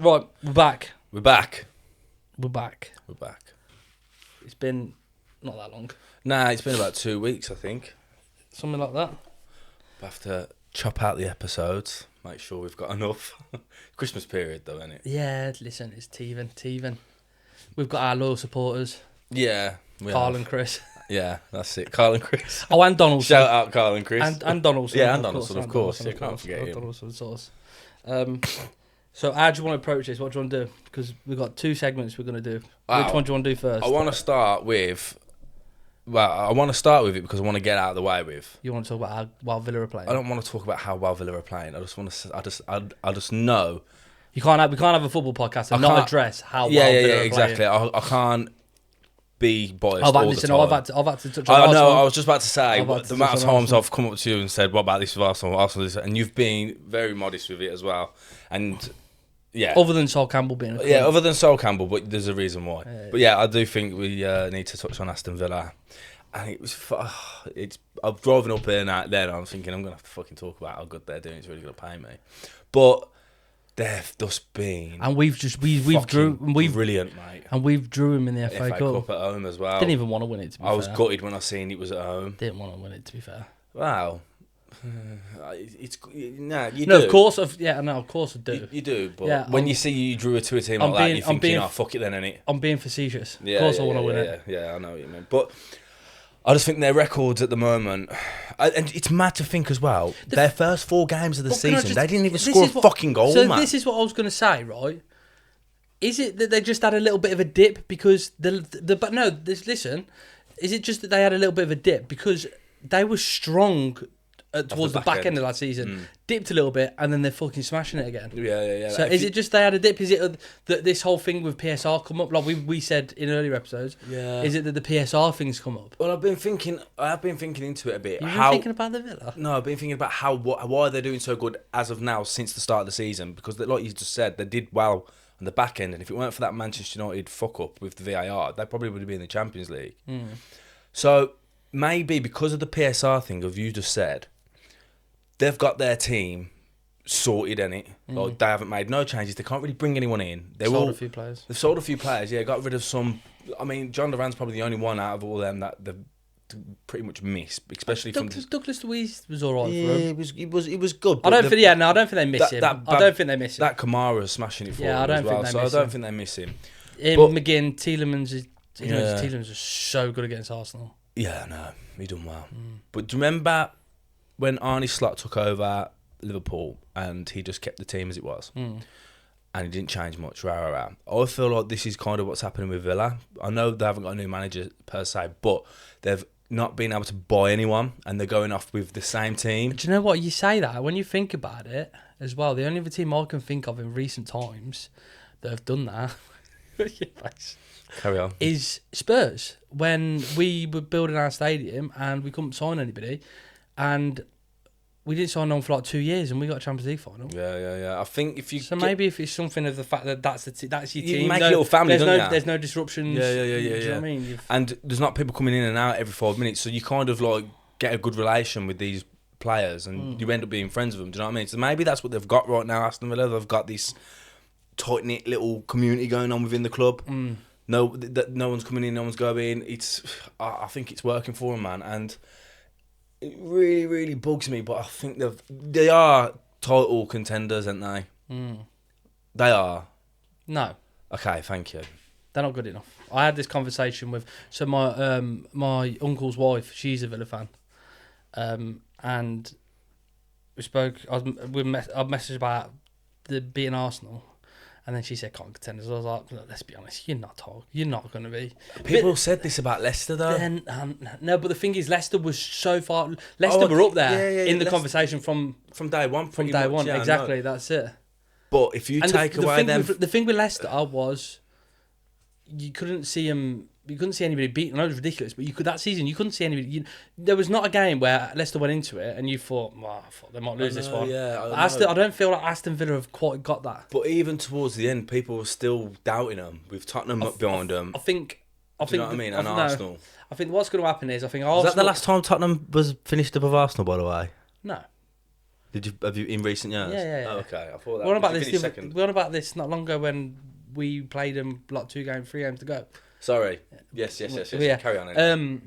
Right, we're back. We're back. We're back. We're back. It's been not that long. Nah, it's been about 2 weeks, I think. Something like that. We have to chop out the episodes, make sure we've got enough. Christmas period, though, isn't it? Yeah, listen, it's teething. We've got our loyal supporters. Yeah. Carl and Chris. Yeah, that's it. Carl and Chris. Oh, and Donaldson. Shout out Carl and Chris. And Donaldson. Yeah, and Donaldson, of course. You can't forget him. Donaldson, of course. So how do you want to approach this? What do you want to do? Because we've got 2 segments we're going to do. Wow. Which one do you want to do first? I want to start with... Well, I want to start with it because I want to get out of the way with. You want to talk about how well Villa are playing? I don't want to talk about how well Villa are playing. I just want to... I just know... We can't have a football podcast and not address how well Villa are playing. Exactly. I can't be biased I've all had to touch on I Arsenal. know, I was just about to say, I've had to the amount of touch on times Arsenal. I've come up to you and said, what about this with Arsenal this, and you've been very modest with it as well. And, yeah. Other than Sol Campbell being a cunt. Yeah, other than Sol Campbell, but there's a reason why. But yeah, I do think we need to touch on Aston Villa. And it was, I'm driving up here now, then I'm thinking I'm going to have to fucking talk about how good they're doing, it's really going to pay me. But they've just been... And we've brilliant, mate. And we've drew him in the FA Cup at home as well. Didn't even want to win it, to be fair. I was gutted when I seen it was at home. Didn't want to win it, to be fair. Wow. It's you do. No, of course I do. You do, but Yeah, when you see you drew it to a team like that, you're thinking, oh, fuck it then, innit? I'm being facetious. Yeah, of course I want to win it. Yeah, I know what you mean. But I just think their records at the moment... And it's mad to think as well, their first 4 games of the season, they didn't even score a fucking goal, man. So this is what I was going to say, right? Is it that they just had a little bit of a dip because listen, is it just that they had a little bit of a dip because they were strong towards the back end of that season, dipped a little bit, and then they're fucking smashing it again? Yeah. So is it just they had a dip? Is it that this whole thing with PSR come up? Like we said in earlier episodes. Yeah. Is it that the PSR things come up? Well, I have been thinking into it a bit. You've been thinking about the Villa? No, I've been thinking about why they're doing so good as of now since the start of the season. Because, like you just said, they did well on the back end. And if it weren't for that Manchester United fuck up with the VAR, they probably would have been in the Champions League. So maybe because of the PSR thing, of you just said, they've got their team sorted, innit? Like, they haven't made no changes. They can't really bring anyone in. They've sold a few players. They've sold a few players, yeah. Got rid of some. I mean, John Duran's probably the only one out of all them that they've pretty much missed, especially Douglas Luiz was all right for him. It was good. I don't think they miss him. I don't think they miss him. That Kamara's smashing it for him as well, so I don't think they miss him. McGinn, Tielemans Tielemans is so good against Arsenal. Yeah, no, he done well. But do you remember when Arne Slot took over Liverpool and he just kept the team as it was? And he didn't change much. I feel like this is kind of what's happening with Villa. I know they haven't got a new manager per se, but they've not been able to buy anyone and they're going off with the same team. Do you know what? You say that, when you think about it as well, the only other team I can think of in recent times that have done that Carry on. is Spurs. When we were building our stadium and we couldn't sign anybody and we didn't sign on for like 2 years and we got a Champions League final. Yeah. I think if you... So maybe if it's something of the fact that that's your team. You make a little family, don't you? There's no disruptions. Yeah. Do you know what I mean? And there's not people coming in and out every 5 minutes, so you kind of like get a good relation with these players and you end up being friends with them, do you know what I mean? So maybe that's what they've got right now, Aston Villa. They've got this tight-knit little community going on within the club. No one's coming in, no one's going. I think it's working for them, man. And it really, really bugs me, but I think they are title contenders, aren't they? They are. No. Okay, thank you. They're not good enough. I had this conversation with my uncle's wife. She's a Villa fan, and we spoke. I messaged about the beating Arsenal. And then she said, "Can't contenders." I was like, "Look, let's be honest. You're not going to be." People said this about Leicester, though. No, but the thing is, Leicester was so far. Leicester were up there in the conversation from day one. From day one, exactly. That's it. But if you take away them, the thing with Leicester was, you couldn't see them. You couldn't see anybody beaten. I know it was ridiculous, but that season you couldn't see anybody. There was not a game where Leicester went into it and you thought, they might lose this one. Yeah, I don't feel like Aston Villa have quite got that. But even towards the end, people were still doubting them with Tottenham up behind them. I think. Do you know what I mean? And Arsenal. I think what's going to happen is, I think Arsenal. Was that the last time Tottenham was finished above Arsenal, by the way? No. Have you in recent years? Yeah. Oh, okay. I thought that. We're on about Did you this. finish second? We're on about this not long ago when we played them like 3 games to go. Sorry. Yes. Yeah. Carry on. Anyway.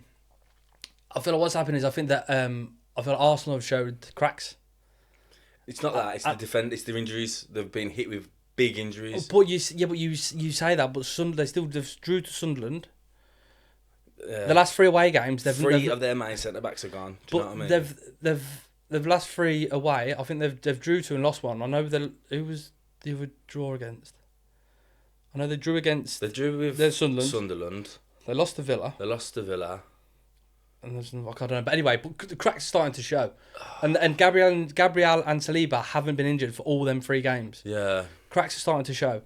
I feel like what's happened is I feel like Arsenal have showed cracks. It's not that. It's the defend. It's their injuries. They've been hit with big injuries. But you say that, but they've drew to Sunderland. The last 3 away games, Three of their main centre backs are gone. Do you know what I mean? They've last 3 away. I think they've drew to and lost one. I know who was the other draw against. I know they drew against. They drew with Sunderland. They lost to Villa. And there's, I don't know, but anyway, but the cracks are starting to show, and Gabriel and Saliba haven't been injured for all them 3 games. Yeah, cracks are starting to show.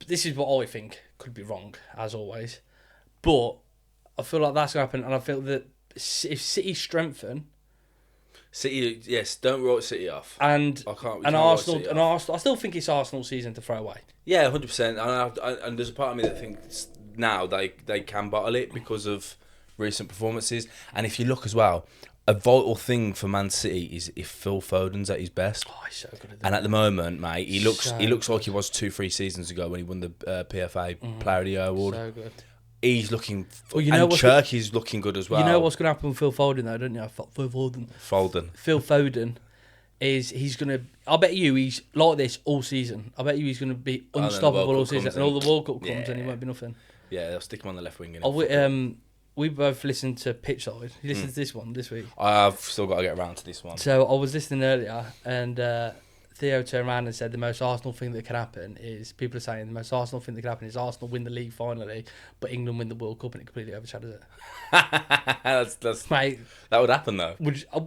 But this is what I think could be wrong, as always. But I feel like that's going to happen, and I feel that if City strengthen, yes, don't write City off. And Arsenal, I still think it's Arsenal's season to throw away. Yeah, 100%. And there's a part of me that thinks now they can bottle it because of recent performances. And if you look as well, a vital thing for Man City is if Phil Foden's at his best. Oh, he's so good at that. And at the moment, mate, he looks like he was 2-3 seasons ago when he won the PFA Player of the Year award. So good. He's looking... Well, you know, and Cherky's looking good as well. You know what's going to happen with Phil Foden, though, don't you? Phil Foden he's going to... I bet you he's like this all season. I bet you he's going to be unstoppable all season. And all the World Cup comes and he won't be nothing. Yeah, they'll stick him on the left wing. We both listened to Pitchside. You listened to this one this week? I've still got to get around to this one. So I was listening earlier, and Theo turned around and said the most Arsenal thing that can happen is, people are saying the most Arsenal thing that can happen is Arsenal win the league finally, but England win the World Cup and it completely overshadows it. that's Mate, that would happen though.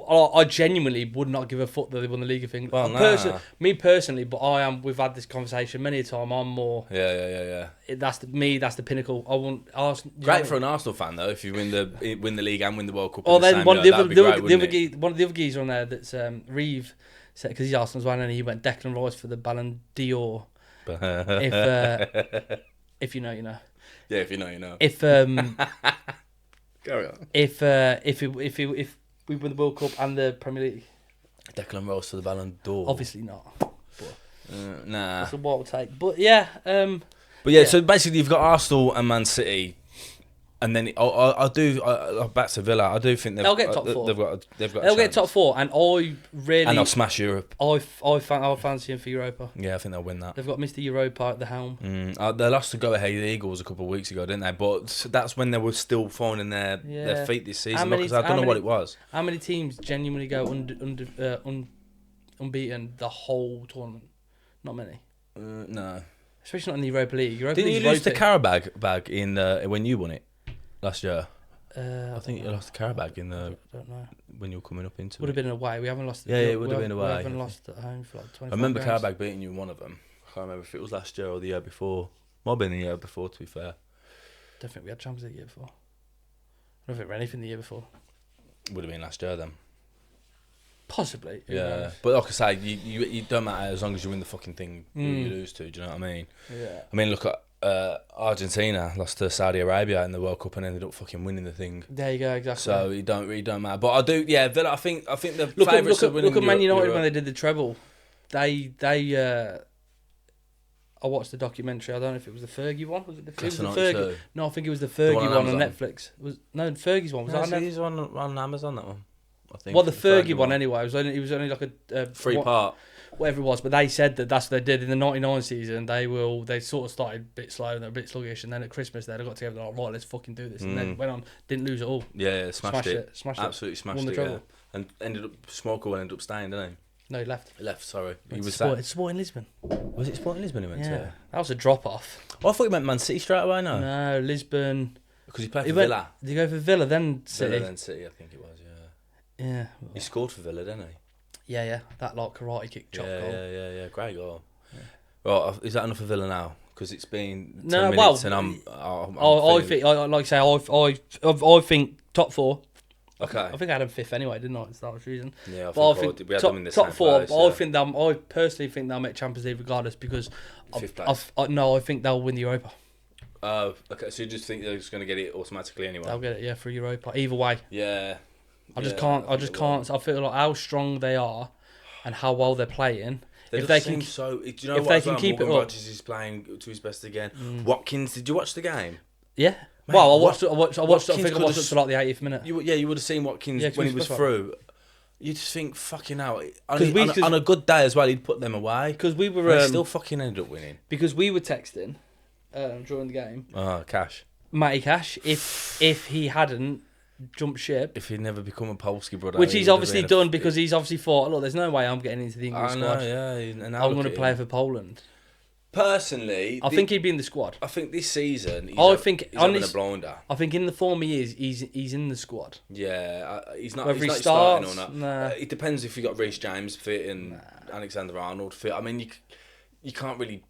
I genuinely would not give a fuck that they won the league thing. Well, nah. Me personally, but we've had this conversation many a time. I'm more. Yeah. That's the pinnacle. I want Arsenal. Great for an Arsenal fan though if you win the league and win the World Cup. Oh, then one of the other geese on there that's Reeve. Because he's Arsenal as well, and he went Declan Rice for the Ballon d'Or. If you know, you know. Yeah, if you know, you know. If carry on. If we win the World Cup and the Premier League, Declan Rice for the Ballon d'Or. Obviously not. But nah. That's a wild take. But yeah. So basically, you've got Arsenal and Man City. And then back to Villa. I do think they'll get top 4. They'll get top 4, and they'll smash Europe. I fancy them for Europa. Yeah, I think they'll win that. They've got Mr. Europa at the helm. They lost to go-ahead Eagles a couple of weeks ago, didn't they? But that's when they were still finding their feet this season. Because I don't know what it was. How many teams genuinely go unbeaten the whole tournament? Not many. No. Especially not in the Europa League. Didn't you lose the Carabag bag in when you won it? Last year, I think you lost the Carabag in the. I don't know when you were coming up into. Would have been away. We haven't lost. It would have been away. We haven't lost at home for like 25 I remember games. Carabag beating you in one of them. I can't remember if it was last year or the year before. Might have been the year before, to be fair. Don't think we had Champions League the year before. I don't think we had anything the year before. Would have been last year then. Possibly. Yeah, but like I say, you don't matter as long as you win the fucking thing who you lose to. Do you know what I mean? Yeah. I mean, look at Argentina lost to Saudi Arabia in the World Cup and ended up fucking winning the thing. There you go, exactly. So it don't matter. But I do, yeah. Villa, I think the look favourites at Man United Europe. when they did the treble. They I watched the documentary. I don't know if it was the Fergie one. Was it the Fergie? No, I think it was the Fergie one on Netflix. Fergie's one. Was that on Netflix? He's on Amazon, that one. I think. Well, the Fergie one anyway. It was only like a 3-part. Whatever it was, but they said that's what they did in the '99 season. They sort of started a bit slow and they're a bit sluggish, and then at Christmas they got together like, right, let's fucking do this, and then went on, didn't lose at all. Yeah, smashed it, absolutely smashed won the treble. Yeah. And ended up ended up staying, didn't he? No, he left. Sorry, he was It's Sporting Lisbon. Was it Sporting Lisbon he went to? That was a drop off. Oh, I thought he meant Man City straight away. No, Lisbon. Because he played for Villa. Did he go for Villa then City? Villa then City, I think it was. Yeah. He scored for Villa, didn't he? Yeah. That like karate kick chop goal. Yeah. Great goal. Yeah. Right, is that enough for Villa now? Because it's been 10 minutes and I think top 4. Okay. I think I had them 5th anyway, didn't I? At the start of the season. Yeah, I think we had them in the top same 4. place, I personally think they'll make Champions League regardless because I think they'll win the Europa. Okay. So you just think they're just going to get it automatically anyway? They'll get it, for Europa. Either way. Yeah. I just can't. I feel like how strong they are, and how well they're playing, They if they just can, seem so. Do you know if what? they as can well, keep it Morgan up. Rodgers is playing to his best again. Watkins, did you watch the game? yeah. Mate, Well, I watched. I watched. I Watkins think I watched up to like the 80th minute. You would have seen Watkins Yeah, 'cause when we he was spoke about through. You just think, fucking hell. Cause On a good day as well, he'd put them away. Because we were They still fucking ended up winning. because we were texting during the game, Oh, Cash. Matty Cash, if he hadn't jumped ship, If he'd never become a Polsky brother. which he he's would have obviously been done because he's obviously thought, look, there's no way I'm getting into the England I squad. know, yeah. And now I'm look going to at play him. for Poland. Personally, I think he'd be in the squad. I think this season, he's think he's having a honest- blinder. I think in the form he is, he's in the squad. Yeah, he's not. Whether He's he not starting or starts, not. nah. It depends if you got Rhys James fit and Alexander Arnold fit. I mean, you can't really.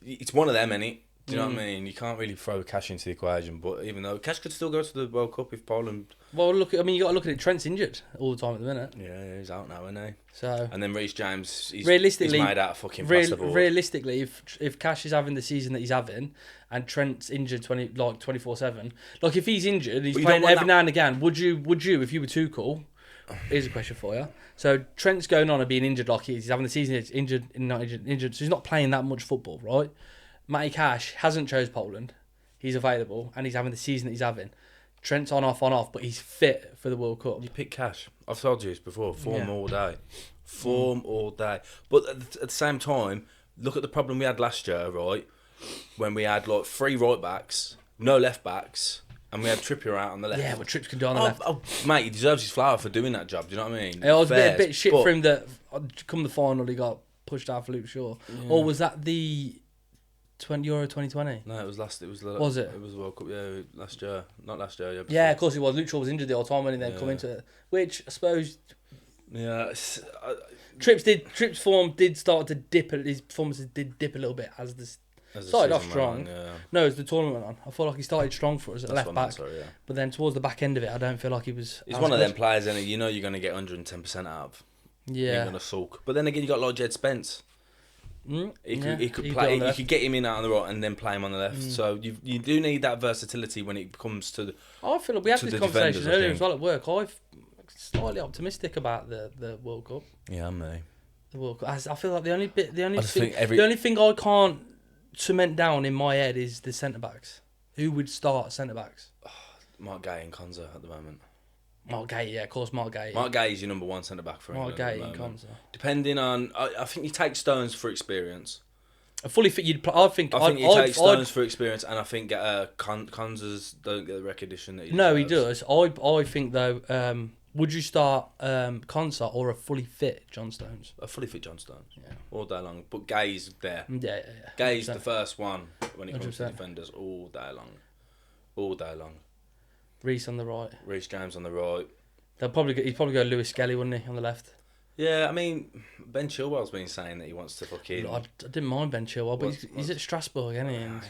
It's one of them, innit? Do you know what I mean? You can't really throw Cash into the equation. But even though Cash could still go to the World Cup if Poland. Well, look, I mean, you got to look at it. Trent's injured all the time at the minute. Yeah, he's out now, isn't he? So And then Rhys James, he's realistically, made out of fucking plasterboard. realistically, if Cash is having the season that he's having, and Trent's injured 24/7, like if he's injured, he's But you playing don't want every now and again. Would you, if you were Tuchel? Here's a question for you. So Trent's going on and being injured like he is. He's having the season. He's injured, not injured. So he's not playing that much football, right? Matty Cash hasn't chose Poland. He's available and he's having the season that he's having. Trent's on off, but he's fit for the World Cup. You pick Cash. I've told you this before. Form Yeah. all day. Form all day. But at the same time, look at the problem we had last year, right? When we had like 3 right backs, no left backs, and we had Trippier out on the left. Yeah, but Trips can do on the left. Mate, he deserves his flower for doing that job. Do you know what I mean? It was a Fairs, bit shit but- for him that come the final he got pushed out for Luke Shaw. Or was that the Euro 2020? No, it was last. It was. Was it? It was the World Cup. Yeah, last year. Not last year. Yeah. Yeah, of course he was. Luke Shaw was injured the whole time when he then come Yeah. into it. Which I suppose Yeah. Trips' form did start to dip. His performances did dip a little bit as this As the started off season strong. went on, yeah. No, as the tournament went on. I feel like he started strong for us at That's left what I meant, back, sorry, yeah. but then towards the back end of it, I don't feel like he was. He's as one of good. them players, and you know you're going to get 110% out of. You're Yeah. going to sulk. But then again, you got like Jed Spence. He could he'd play. do it on the You left. could get him in out on the right and then play him on the left. So you do need that versatility when it comes to. I feel like we had to this the conversation defenders, I earlier think. as well at work. I'm slightly optimistic about the World Cup. Yeah, me. The World Cup. I feel like the only just think the only thing I can't cement down in my head is the centre backs. Who would start centre backs? Mark Gay and Konza at the moment. Mark Gay, yeah, of course, Mark Gay. Mark Gay is your number 1 centre back for Mark England. at Gay the and moment. Konza. Depending on, I think you take Stones for experience. A fully fit, you'd. I think I think you take Stones for experience, and I think Konza's don't get the recognition that he No, he deserves. does. I think though. Would you start Konsa or a fully fit John Stones? A fully fit John Stones. Yeah. All day long. But Gay's there. Yeah. Gay's the 100%. first one when it comes to 100%. defenders all day long. All day long. Reece on the right. Rhys James on the right. He'd probably go Lewis Skelly, wouldn't he, on the left? Yeah, I mean, Ben Chilwell's been saying that he wants to fucking... I didn't mind Ben Chilwell, but What's- he's at Strasbourg, isn't he? And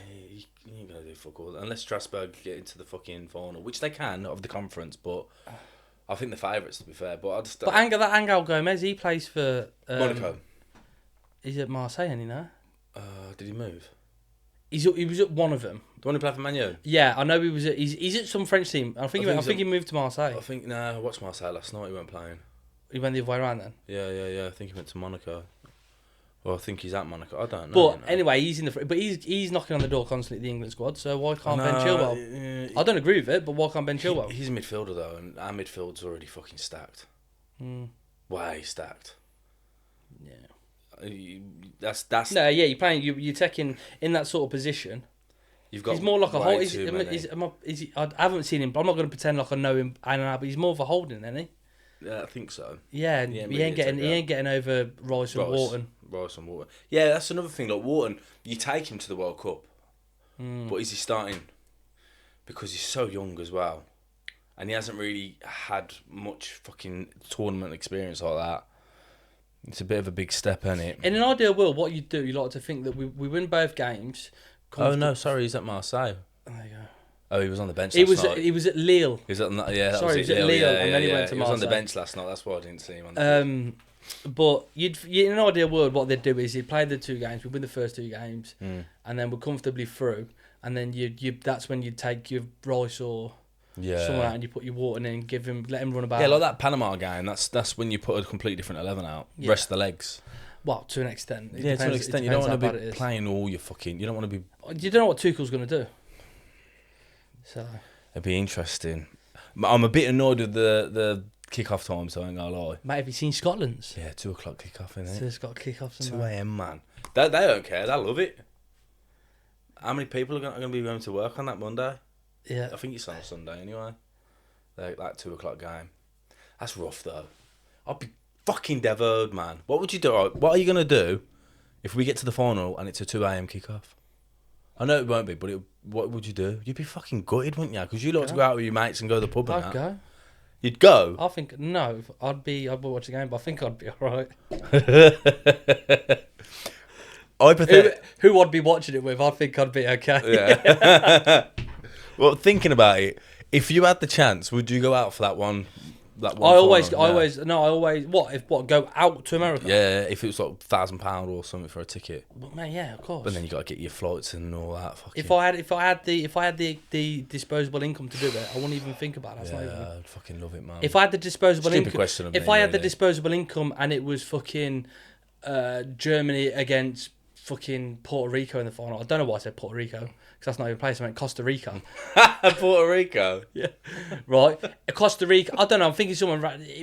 You ain't going to do fuck all. Unless Strasbourg get into the fucking final, which they can, of the conference, but... I think the favourites, to be fair, but I just... But Angel Gomez, he plays for Monaco. He's at Marseille, isn't he now? Did he move? He was at one of them. The one who played for Man U? Yeah, I know he was at. He's at some French team. I think he moved to Marseille. I think, I watched Marseille last night, he weren't playing. He went the other way around then. Yeah, I think he went to Monaco. Well, I think he's at Monaco, I don't know. But you know. anyway, he's knocking on the door constantly at the England squad. So why can't Ben No, Chilwell? I don't agree with it, but why can't Ben Chilwell? He's a midfielder, though, and our midfield's already fucking stacked. Way stacked. Yeah. That's No, yeah, you're playing. You're taking in that sort of position. you've got. He's more like a way hold. too many. Is he? I haven't seen him, but I'm not going to pretend like I know him. I don't know, but he's more of a holding, isn't he? Yeah, I think so. Yeah, Yeah, he ain't getting over Rice and Wharton. Rice and Wharton. Yeah, that's another thing. Like Wharton, you take him to the World Cup, but is he starting? Because he's so young as well, and he hasn't really had much fucking tournament experience like that. It's a bit of a big step, isn't it? In an ideal world, what you'd do, you like to think that we win both games. Oh no, sorry, he's at Marseille. There you go. Oh, he was on the bench. He last was night. he was at Lille. He was at that Sorry, was he was at Lille, and then he went to He was on the Marseille. bench last night. That's why I didn't see him on the But in an ideal world, what they'd do is he'd play the 2 games, we'd win the first 2 games, and then we're comfortably through, and then you that's when you'd take your Rice or someone out and you put your water in and let him run about. Yeah, like that Panama game. That's when you put a completely different 11 out. Yeah. Rest of the legs. Well, to an extent. To an extent. You don't want to be playing all your fucking. You don't want to be. You don't know what Tuchel's going to do. So it'd be interesting. I'm a bit annoyed with the kick-off time, so I ain't gonna lie. Mate, have you seen Scotland's? Yeah, 2 o'clock kick-off, innit? So it's got kick-offs. 2 a.m, man. They don't care. They love it. How many people are going to be going to work on that Monday? Yeah. I think it's on a Sunday anyway. That 2 o'clock game. That's rough, though. I'd be fucking devoted, man. What would you do? What are you going to do if we get to the final and it's a 2 a.m. kick-off? I know it won't be, but what would you do? You'd be fucking gutted, wouldn't you? Because you like to go out with your mates and go to the pub and I'd go. You'd go? I think, no. I'd watch the game, but I think I'd be alright. Who I'd be watching it with, I think I'd be okay. Yeah. Well, thinking about it, if you had the chance, would you go out for that one? What? Go out to America? Yeah, if it was like £1,000 or something for a ticket. Well, mate, yeah, of course. But then you got to get your flights and all that. Fucking... If I had the disposable income to do it, I wouldn't even think about it. I'd fucking love it, man. If I had the disposable income, the disposable income and it was fucking Germany against fucking Puerto Rico in the final, I don't know why I said Puerto Rico because that's not even a place. I meant Costa Rica. Puerto Rico. Yeah. Right. Costa Rica. I don't know. I'm thinking someone.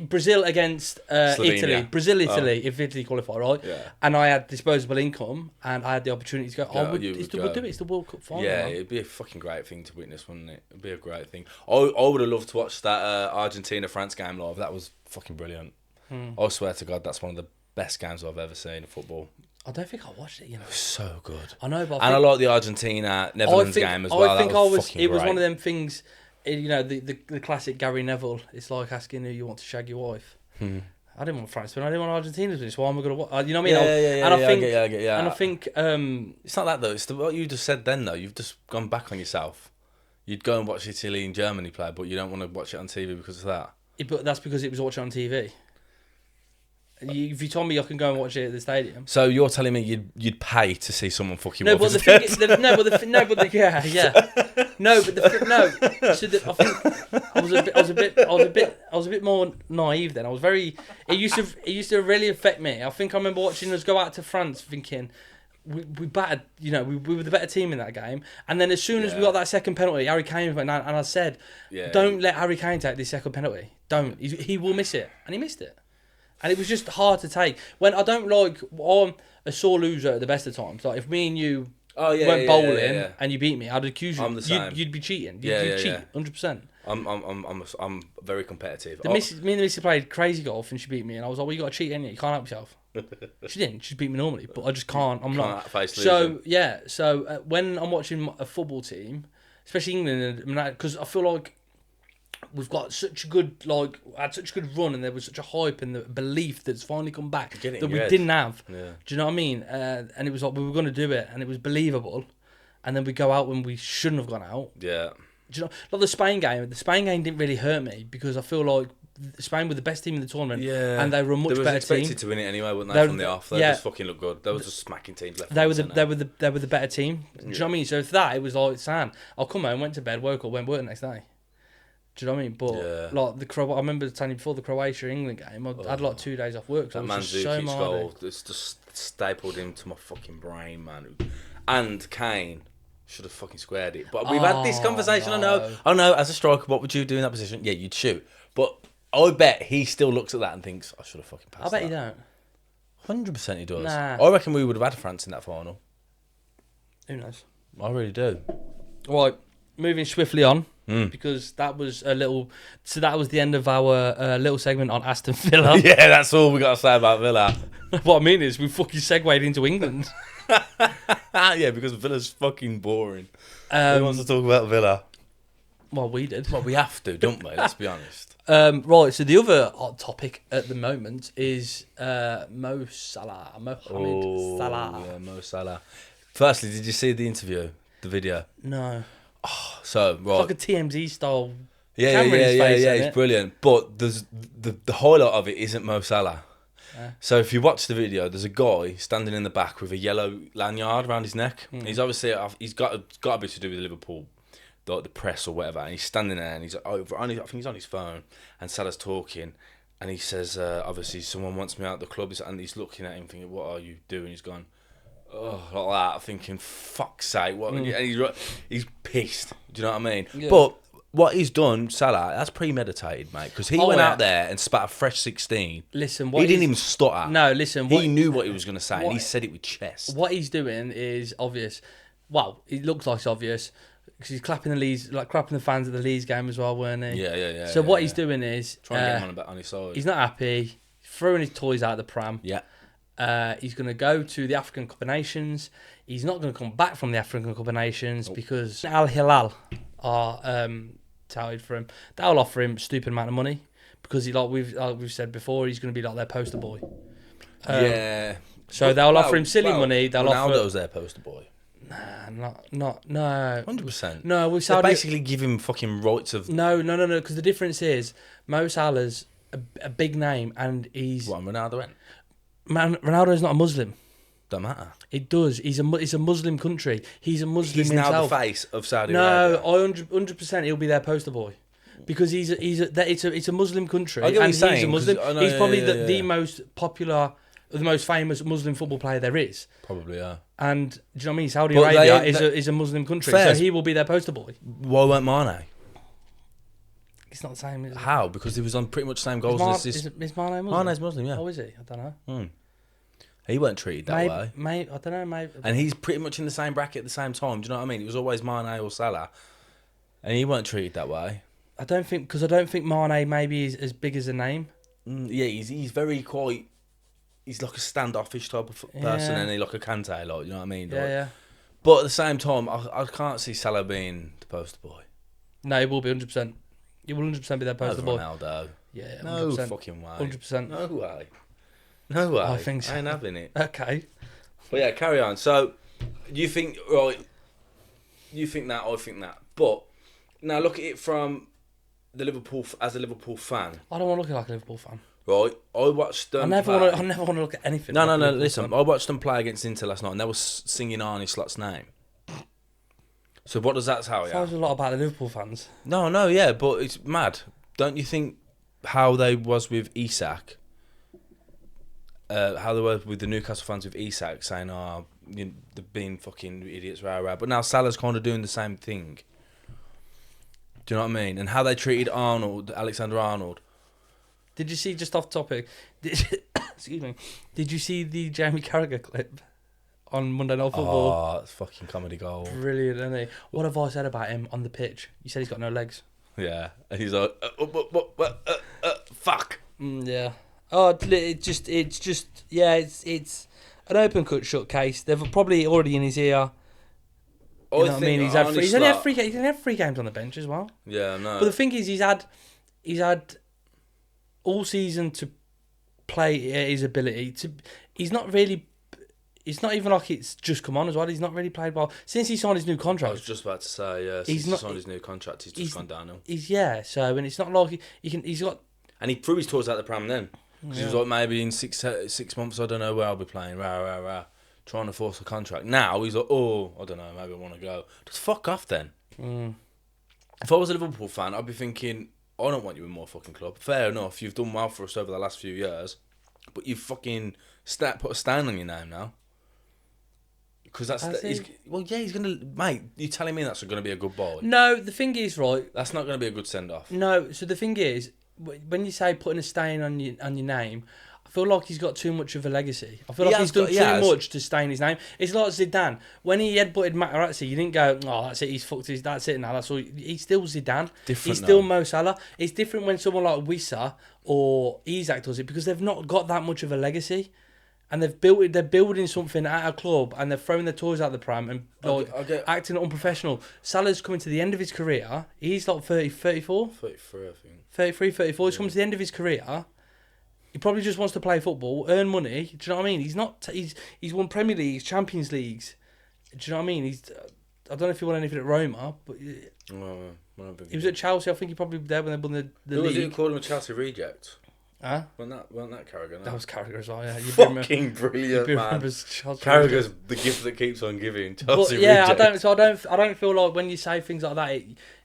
Brazil against Italy. Brazil, Italy. If Italy qualify, right? Yeah. And I had disposable income and I had the opportunity to go. We'll do it. It's the World Cup final. Yeah, it'd be a fucking great thing to witness, wouldn't it? It'd be a great thing. I would have loved to watch that Argentina-France game live. That was fucking brilliant. I swear to God, that's one of the best games I've ever seen in football. I don't think I watched it, you know. It was so good. I know, but I like the Argentina-Netherlands game as well. I think it was one of them things, you know, the classic Gary Neville. It's like asking who you want to shag your wife. I didn't want France to win. I didn't want Argentina to win. So why am I going to watch? You know what I mean? Yeah. And I think... it's not that, though. It's what you just said then, though. You've just gone back on yourself. You'd go and watch Italy and Germany play, but you don't want to watch it on TV because of that. But that's because it was watched on TV. If you told me I can go and watch it at the stadium, so you're telling me you'd pay to see someone fucking? No, but the thing, So I was a bit more naive then. It used to really affect me. I think I remember watching us go out to France, thinking we battered. You know, we were the better team in that game. And then as soon as we got that second penalty, Harry Kane went down, and I said, "Don't let Harry Kane take this second penalty. Don't. He will miss it," and he missed it. And it was just hard to take. When I'm a sore loser at the best of times. Like if me and you went bowling and you beat me, I'd accuse you. I'm the same. You'd be cheating. You'd cheat 100%. I'm very competitive. Me and the Missy played crazy golf and she beat me, and I was like, "Well, you got to cheat, ain't you? You can't help yourself." She didn't. She beat me normally, but I just can't. I'm not. So when I'm watching a football team, especially England, because I feel like we've got such a good had such a good run, and there was such a hype and the belief that's finally come back that we didn't have. Yeah. Do you know what I mean? And it was like we were going to do it, and it was believable, and then we go out when we shouldn't have gone out. Yeah. Do you know, like the Spain game? The Spain game didn't really hurt me because I feel like Spain were the best team in the tournament, and they were a much better team. They were expected to win it anyway, weren't they? From the off, they just fucking looked good. They were just smacking teams left. They were the better team. Do you know what I mean? So for that, it was like, "Sam, I'll come home, went to bed, woke up, went work the next day." Do you know what I mean? But like I remember telling you before the Croatia-England game, I had like 2 days off work. So that Mandzukic's goal, it's just stapled into my fucking brain, man. And Kane should have fucking squared it. But we've had this conversation. No. I know. As a striker, what would you do in that position? Yeah, you'd shoot. But I bet he still looks at that and thinks, "I should have fucking passed." I bet he don't. 100% he does. Nah. I reckon we would have had France in that final. Who knows? I really do. Right, moving swiftly on. Because that was that was the end of our little segment on Aston Villa. Yeah, that's all we got to say about Villa. What I mean is we fucking segued into England. Yeah, because Villa's fucking boring. Who wants to talk about Villa? Well, we did. Well, we have to, don't we? Let's be honest. Right, so the other hot topic at the moment is Mo Salah. Salah. Yeah, Mo Salah. Firstly, did you see the interview, the video? No. Oh, so right. It's like a TMZ style. Yeah, it's brilliant. But there's the highlight of it isn't Mo Salah. Yeah. So if you watch the video, there's a guy standing in the back with a yellow lanyard around his neck. He's obviously got to be to do with Liverpool the press or whatever, and he's standing there and he's I think he's on his phone, and Salah's talking, and he says, obviously someone wants me out of the club, and he's looking at him thinking, what are you doing? He's gone, oh, like that, thinking, fuck's sake, what? And he's pissed. Do you know what I mean? Yeah. But what he's done, Salah, that's premeditated, mate, because he went out there and spat a fresh 16. Listen, he didn't even stutter. No, listen. He knew what he was going to say, and he said it with chest. What he's doing is obvious. Well, it looks like it's obvious, because he's clapping the fans at the Leeds game as well, weren't he? Yeah. So what he's doing is trying to get him on his side. He's not happy. He's throwing his toys out of the pram. Yeah. He's going to go to the African Cup of Nations. He's not going to come back from the African Cup of Nations because Al Hilal are touted for him. They'll offer him a stupid amount of money because we've said before, he's going to be like their poster boy. So they'll offer him silly money. Ronaldo's their poster boy. Nah, no. 100%. No, they basically give him fucking rights of. No. Because the difference is Mo Salah's a big name, and he's What, Ronaldo went? Man, Ronaldo's not a Muslim. Don't matter. It does. It's a Muslim country. He's a Muslim He's himself. now the face of Saudi Arabia. No, 100% he'll be their poster boy. Because it's a Muslim country, I get what and you're he's saying, a Muslim. He's probably the most most popular, the most famous Muslim football player there is. Probably, yeah. And do you know what I mean? Saudi Arabia is a Muslim country, so he will be their poster boy. Why weren't Mane? It's not the same, is it? How? Because he was on pretty much the same goals as this. Is Mane Muslim? Mane's Muslim, yeah. Oh, is he? I don't know. He weren't treated that way. Mate, I don't know, mate. And he's pretty much in the same bracket at the same time. Do you know what I mean? It was always Mane or Salah, and he weren't treated that way. I don't think Mane maybe is as big as a name. Yeah, he's very quite. He's like a standoffish type of person, and he's like a Kante, like, you know what I mean? Like, Yeah. But at the same time, I can't see Salah being the poster boy. No, he will be 100%. He will 100% be their poster boy. Ronaldo. Yeah, 100%. No fucking way. 100%. No way. I think so. I ain't having it. Okay. But yeah, carry on. So, you think, right, you think that, I think that. But, now look at it from as a Liverpool fan. I don't want to look like a Liverpool fan. Right, I watched them I never want to look at anything. No, listen, I watched them play against Inter last night, and they were singing Arne Slot's name. So what does that tell you? Sounds a lot about the Liverpool fans. No, yeah, but it's mad. Don't you think how they was with Isak, how they were with the Newcastle fans with Isak, saying, they're being fucking idiots, rah. But now Salah's kind of doing the same thing. Do you know what I mean? And how they treated Alexander Arnold. Did you see, just off topic, excuse me, did you see the Jamie Carragher clip on Monday Night Football? Oh, it's fucking comedy gold. Brilliant, isn't he? What have I said about him on the pitch? You said he's got no legs. Yeah, and he's like, fuck. Yeah. Oh, it's an open cut shut case. They've probably already in his ear. You know what I mean? He's only had 3 games on the bench as well. Yeah, no. But the thing is, he's had all season to play his ability. He's not really. It's not even like it's just come on as well. He's not really played well since he signed his new contract. I was just about to say, yeah. Since he signed his new contract, he's just gone downhill. And it's not like he's got. And he threw his toys out the pram then. Because he was like, maybe in 6 months, I don't know where I'll be playing. Rah. Trying to force a contract. Now he's like, I don't know, maybe I want to go. Just fuck off then. If I was a Liverpool fan, I'd be thinking, I don't want you in my fucking club. Fair enough, you've done well for us over the last few years, but you've fucking put a stain on your name now. Because he's going to... Mate, you telling me that's going to be a good boy? No, the thing is, right... That's not going to be a good send-off. No, so the thing is, when you say putting a stain on your name, I feel like he's got too much of a legacy. I feel like he's done too much to stain his name. It's like Zidane. When he headbutted Materazzi, you didn't go, that's it, he's fucked his... That's it now, that's all. He's still Zidane. He's still Mo Salah. It's different when someone like Wissa or Isak does it because they've not got that much of a legacy. And they're building something at a club, and they're throwing their toys out the pram and acting unprofessional. Salah's coming to the end of his career. He's like 34? 33, I think. 33, 34. He's coming to the end of his career. He probably just wants to play football, earn money. Do you know what I mean? He's not. He's won Premier Leagues, Champions Leagues. Do you know what I mean? I don't know if he won anything at Roma, but he was at Chelsea. I think he probably there when they won the league. Was it called him a Chelsea reject? Huh? Wasn't that Carragher? No? That was Carragher as well. Yeah, Fucking brilliant, man. Carragher's the gift that keeps on giving. Chelsea but yeah, reject. I don't feel like when you say things like that,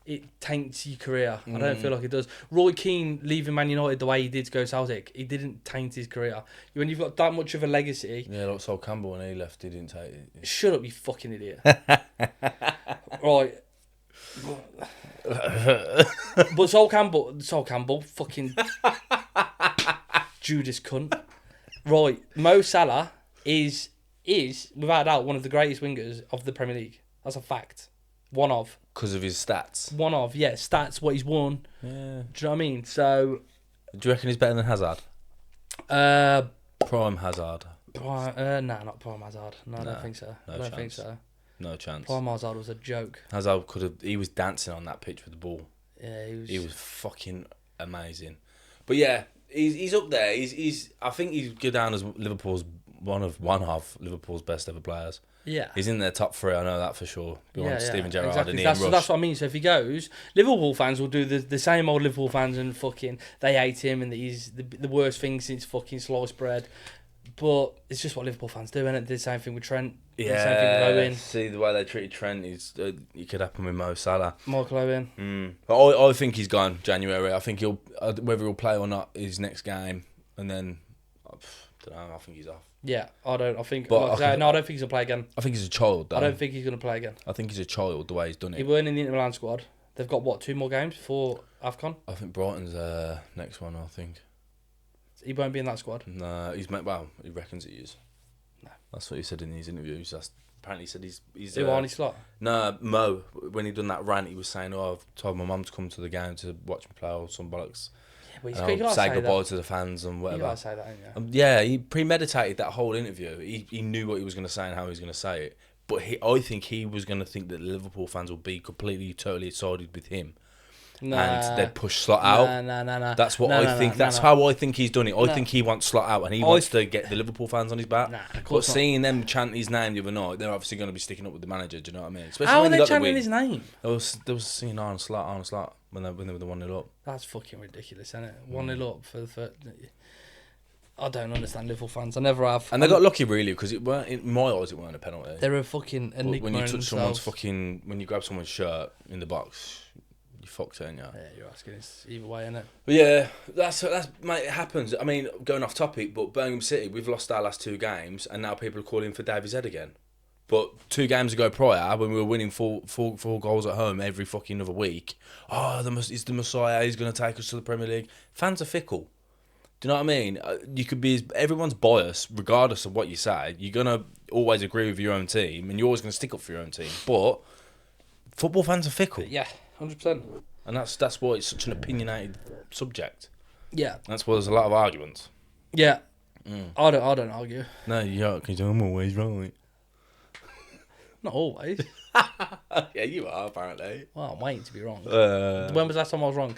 it taints your career. I don't feel like it does. Roy Keane leaving Man United the way he did to go Celtic, he didn't taint his career. When you've got that much of a legacy. Yeah, like Sol Campbell when he left, he didn't take it. Shut up, you fucking idiot. Right. But Sol Campbell, fucking Judas cunt. Right, Mo Salah is without a doubt one of the greatest wingers of the Premier League. That's a fact. One of. Because of his stats. One of, yeah, stats, what he's won. Yeah. Do you know what I mean? So. Do you reckon he's better than Hazard? Prime Hazard. Not Prime Hazard. No, I don't think so. No I don't chance. think so. No chance. Prime Hazard was a joke. Hazard he was dancing on that pitch with the ball. Yeah, He was fucking amazing. But yeah, he's up there. I think he's go down as Liverpool's one of Liverpool's best ever players. Yeah. He's in their top 3, I know that for sure. Behind Steven Gerrard exactly. and Ian Rush. That's what I mean. So if he goes, Liverpool fans will do the same old Liverpool fans and fucking they hate him and that he's the worst thing since fucking sliced bread. But it's just what Liverpool fans do, and it did the same thing with Trent. Yeah. The same thing with Owen. See the way they treated Trent is it could happen with Mo Salah. Michael Owen. But I think he's gone January. I think he'll whether he'll play or not his next game, and then I don't know. I think he's off. Yeah, I don't think he's gonna play again. I think he's a child, though. I don't think he's gonna play again. I think he's a child the way he's done it. He weren't in the Inter Milan squad. They've got what, 2 more games before AFCON? I think Brighton's next one. I think. He won't be in that squad. No, he reckons he is. No, that's what he said in these interviews. Apparently he said he's. Who Arnie Slot? No, Mo. When he done that rant, he was saying, "Oh, I've told my mum to come to the game to watch me play or some bollocks." But say goodbye to the fans and whatever. You gotta say that, ain't you? Yeah, he premeditated that whole interview. He knew what he was going to say and how he was going to say it. But I think he was going to think that Liverpool fans would be completely, totally sided with him. And they'd push Slot out. No. That's what I think. That's how I think he's done it. I think he wants Slot out and he wants to get the Liverpool fans on his back. But seeing them chant his name the other night, they're obviously going to be sticking up with the manager. Do you know what I mean? Especially how when are they they chanting his name? They was singing Arne Slot when they were the 1-0 up. That's fucking ridiculous, isn't it? 1-0 up for. I don't understand Liverpool fans. I never have. And they got lucky really because in my eyes it weren't a penalty. They're a fucking enigma. When you touch someone's when you grab someone's shirt in the box, you fucked it, ain't you? Yeah, you're asking us either way, innit? But yeah, that's mate, it happens. I mean, going off topic, but Birmingham City, we've lost our last 2 games, and now people are calling for Davies Head again. But 2 games ago prior, when we were winning four goals at home every fucking other week, he's the Messiah. He's going to take us to the Premier League. Fans are fickle. Do you know what I mean? You could be everyone's biased, regardless of what you say. You're gonna always agree with your own team, and you're always gonna stick up for your own team. But football fans are fickle. Yeah, 100%. And that's why it's such an opinionated subject. Yeah. That's why there's a lot of arguments. Yeah. I don't argue. No, you don't, because I'm always right. Not always. Yeah, you are apparently. Well, I'm waiting to be wrong. When was the last time I was wrong?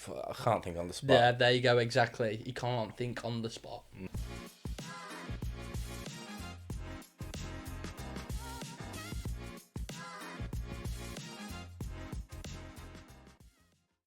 I can't think on the spot. Yeah, there you go, exactly. You can't think on the spot.